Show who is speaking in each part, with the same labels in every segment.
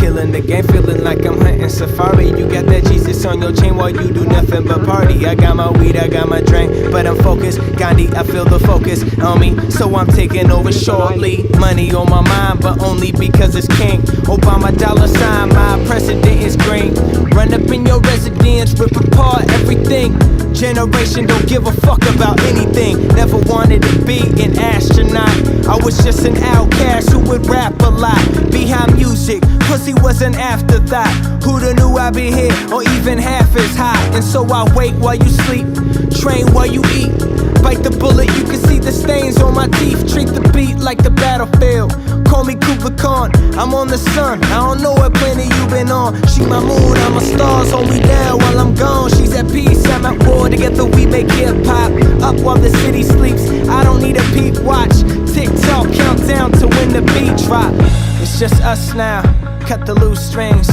Speaker 1: killing the game, feeling like I'm hunting safari. You got that Jesus on your chain while you do nothing but party. I got my weed, I got my drink, but I'm focused. Gandhi, I feel the focus on me, so I'm taking over shortly. Money on my mind, but only because it's king. Obama dollar sign, my president is green. Run up in your residence, rip apart everything. Generation don't give a fuck about anything. Never wanted to be an astronaut. I was just an outcast who would rap a lot. Behind music, pussy was an afterthought. Who'da knew I'd be here or even half as hot? And so I wait while you sleep, train while you eat. Bite the bullet, you can see the stains on my teeth. Treat the beat like the battlefield. Call me Kublai Khan, I'm on the sun. I don't know what planet you been on. She my moon, I'm a stars, hold me down while I'm gone. She's at peace, I'm at war, together we make hip-hop. Up while the city sleeps, I don't need a peak watch. Tick-tock, countdown to when the beat drop. It's just us now, cut the loose strings.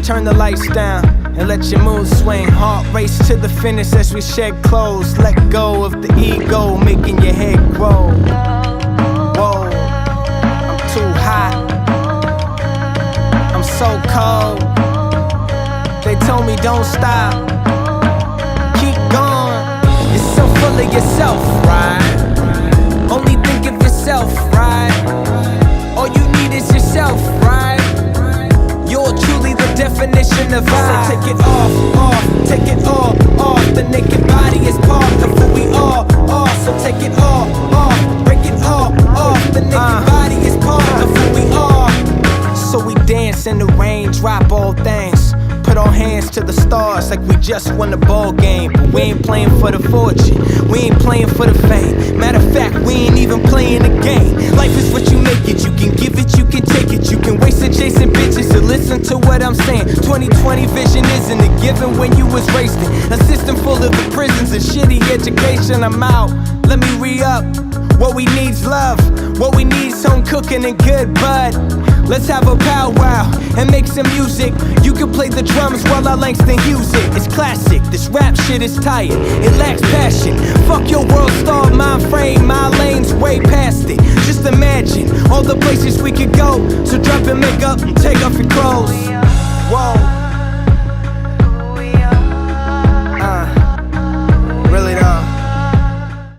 Speaker 1: Turn the lights down and let your mood swing. Heart race to the finish as we shed clothes. Let go of the ego, making your head grow. Whoa, I'm too hot, I'm so cold. They told me don't stop, keep going. You're so full of yourself, right? Only think of yourself, right? All you need is yourself, right? You're truly the definition of I. So take it off, take it all off. The naked body is part of who we are. So take it all off, break it all off. The naked body is part of who we are. So we dance in the rain, drop all things. Put our hands to the stars like we just won the ball game. But we ain't playing for the fortune, we ain't playing for the fame. Matter of fact, we ain't even playing the game. Life is what you make it, you can give it, you can take it. You can waste it chasing bitches, so listen to what I'm saying. 2020 vision isn't a given when you was racing. A system full of the prisons and shitty education. I'm out, let me re-up. What we need's love, what we need's home cooking and good bud. Let's have a powwow and make some music. You can play the drums while I Langston Hughes it. It's classic, this rap shit is tired, it lacks passion. Fuck your world star mind frame, my lane's way past it. Just imagine all the places we could go. So drop your makeup and take off your clothes. Whoa.